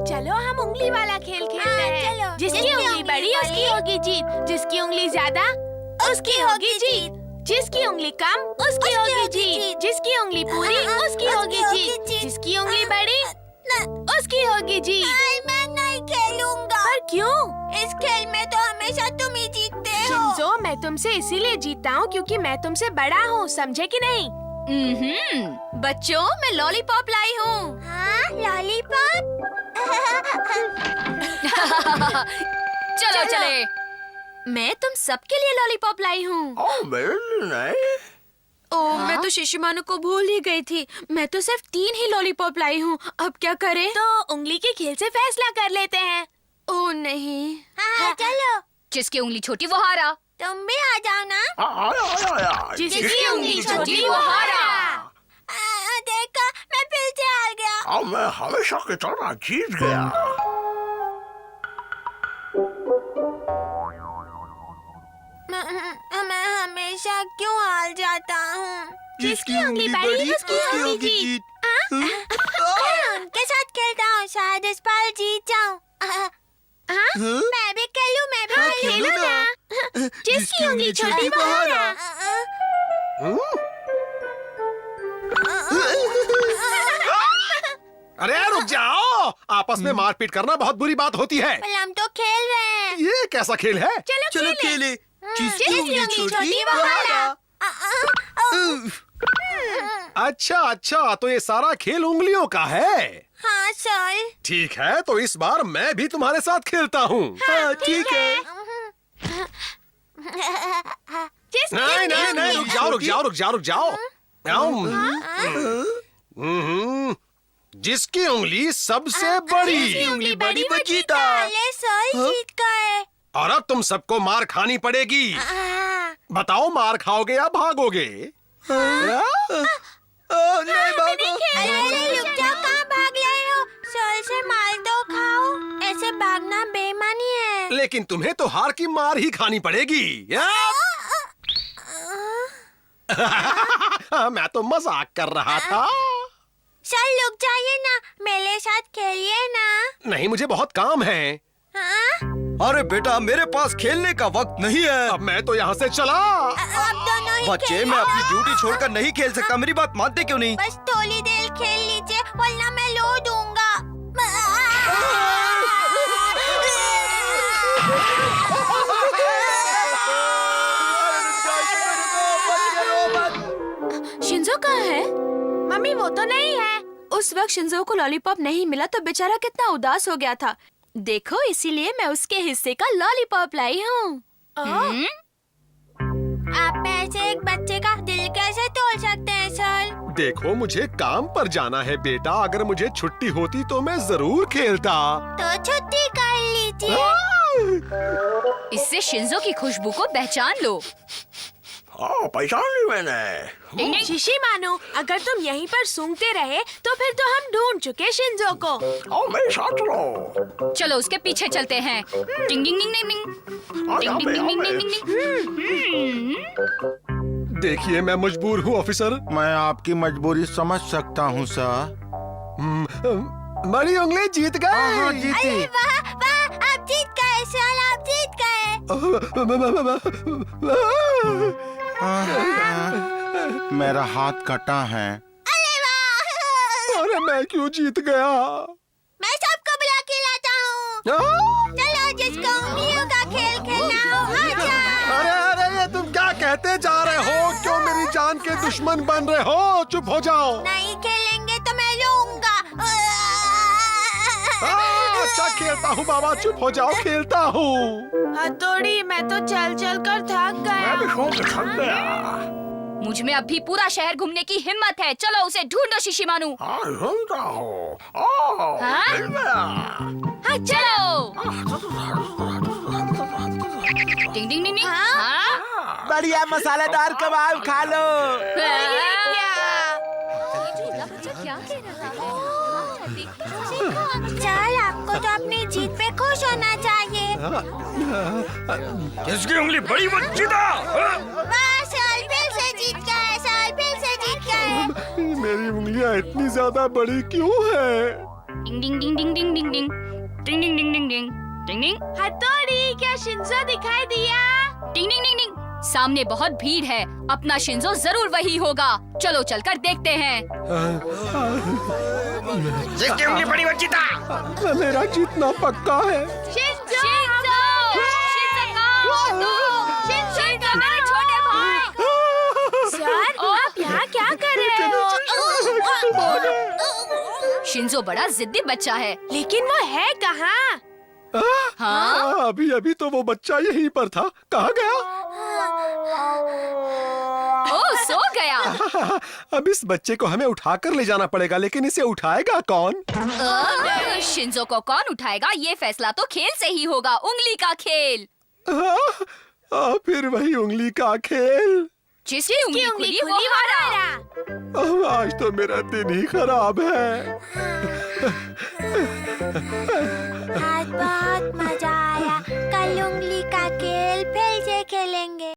चलो हम उंगली वाला खेल खेलते हैं। जिसकी उंगली बड़ी उसकी होगी जीत, जिसकी उंगली ज्यादा उसकी होगी जीत, जिसकी उंगली कम उसकी होगी जीत, जिसकी उंगली पूरी उसकी होगी जीत, जिसकी उंगली बड़ी उसकी होगी जीत। मैं नहीं खेलूंगा। पर क्यों? इस खेल में तो हमेशा तुम ही जीतते हो। शिंजो, मैं तुमसे इसीलिए जीतता हूँ क्योंकि मैं तुमसे बड़ा हूँ, समझे कि नहीं? बच्चों, मैं लॉलीपॉप लाई हूँ। हाँ, लॉलीपॉप। चलो चले। मैं तुम सबके लिए लॉलीपॉप लाई हूँ। मेरे लिए नहीं। ओह, मैं तो शिशिमानु को भूल ही गई थी। मैं तो सिर्फ 3 ही लॉलीपॉप लाई हूँ। अब क्या करें? तो उंगली के खेल से फैसला कर लेते हैं। ओह नहीं। हाँ, चलो। जिसकी उंगली छोटी वो हारा। तुम भी आ जाओ ना। आया। जिसकी उंगली छोटी वो हारा। देखा, मैं फिर से हार गया। अब मैं हमेशा की तरह जीत गया। मैं हमेशा क्यों हार जाता हूँ? जिसकी उंगली बड़ी उसकी होगी जीत। मैं उनके साथ खेलता हूँ, शायद इस बार जीत जाऊँ। मैं भी खेलूँ, मैं भी खेलो ना। जिसकी उंगली छोटी वो हारा। अरे रुक जाओ, आपस में मारपीट करना बहुत बुरी बात होती है। पर हम तो खेल रहे हैं। ये कैसा खेल है? चलो खेले। जिसकी उंगली छोटी वो हारा। अच्छा, तो ये सारा खेल उंगलियों का है। हाँ सर। ठीक है, तो इस बार मैं भी तुम्हारे साथ खेलता हूँ। हाँ, ठीक है। नहीं, रुक जाओ। जिसकी उंगली सबसे बड़ी। उंगली बड़ी वो जीता। पहले सर जीत गए। और अब तुम सबको मार खानी पड़ेगी। बताओ, मार खाओगे या भागोगे? नहीं भागो। अरे रुक जाओ, कहाँ भाग रहे हो? सर से मार दो, खाओ। ऐसे भागना बेईमानी है। लेकिन तुम्हें तो हार की मार ही खानी पड़ेगी। मैं तो मजाक कर रहा था। सर रुक जाइए ना, मेरे साथ खेलिए ना। नहीं, मुझे बहुत काम है। अरे बेटा, मेरे पास खेलने का वक्त नहीं है। अब मैं तो यहाँ से चला। अब दोनों ही बच्चे, मैं अपनी ड्यूटी छोड़कर नहीं खेल सकता। मेरी बात मानते क्यों नहीं? बस थोड़ी देर खेल लीजिए, वरना मैं लो दूंगा। शिंजो कहाँ है? मम्मी वो तो नहीं है। उस वक्त शिंजो को लॉलीपॉप नहीं मिला तो बेचारा कितना उदास हो गया था। देखो, इसीलिए मैं उसके हिस्से का लॉलीपॉप लाई हूँ। आप ऐसे एक बच्चे का दिल कैसे तोड़ सकते हैं सर? देखो, मुझे काम पर जाना है बेटा। अगर मुझे छुट्टी होती तो मैं जरूर खेलता। तो छुट्टी कर लीजिए। इससे शिंजो की खुशबू को पहचान लो। पहचान ली मैंने। शिशिमानु, अगर तुम यहीं पर सूंघते रहे तो फिर तो हम ढूंढ चुके शिंजो को। मेरे साथ चलो। चलो उसके पीछे चलते हैं। टिंग टिंग टिंग टिंग टिंग टिंग टिंग टिंग टिंग। देखिए, मैं मजबूर हूँ ऑफिसर। मैं आपकी मजबूरी समझ सकता हूँ सर। बड़ी उंगली जीत गई। हाँ, जीती। अरे वाह वाह, आप जीत गए सर, आप जीत गए। मेरा हाथ कटा है। अरे वाह। अरे मैं क्यों जीत गया? मैं सबको बुला के लाता हूँ। चलो, जिसको उंगलियों का खेल खेलना हो आ जाओ। अरे, ये तुम क्या कहते जा रहे हो? क्यों मेरी जान के दुश्मन बन रहे हो? चुप हो जाओ। नहीं खेलेंगे तो मैं लूंगा। अच्छा खेलता हूँ बाबा, चुप हो जाओ, खेलता हूँ। हथौड़ी, मैं तो चल चल कर थक गया। मैं भी सो के थक गया। मुझ में अभी पूरा शहर घूमने की हिम्मत है। चलो उसे ढूंढो शिशिमानु। हाँ, ढूंढता हूँ। हाँ? मिल गया। हाँ, चलो। टिंग टिंग टिंग टिंग। हाँ? बढ़िया मसालेदार कबाब खा लो। क्या कह रहा है? चल, आपको तो अपनी जीत पे खुश होना चाहिए। जिसकी उंगली बड़ी वो जीता। वाह सर, फिर से जीत गए, सर फिर से जीत गए। मेरी उंगलियां इतनी ज्यादा बड़ी क्यों है? डिंग डिंग डिंग डिंग डिंग डिंग डिंग डिंग डिंग डिंग डिंग डिंग डिंग डिंग हथौड़ी, क्या शिंजो दिखाई दिया? डिंग डिंग डिंग डिंग। सामने बहुत भीड़ है, अपना शिंजो जरूर वही होगा। चलो चलकर देखते हैं। जिसकी उंगली बड़ी वो जीता। मेरा जीतना पक्का है। शिंजो, शिंजो मेरे छोटे भाई। सर, आप यहाँ क्या कर रहे हो? शिंजो बड़ा जिद्दी बच्चा है। लेकिन वो है कहाँ? हाँ? अभी अभी तो वो बच्चा यहीं पर था, कहाँ गया? ओह, सो गया। अब इस बच्चे को हमें उठाकर ले जाना पड़ेगा, लेकिन इसे उठाएगा कौन? शिंजो को कौन उठाएगा, ये फैसला तो खेल से ही होगा। उंगली का खेल। फिर वही उंगली का खेल। जिसकी उंगली खुली वो हारा। आज तो मेरा दिन ही खराब है। आज बहुत मजा आया। कल उंगली का खेल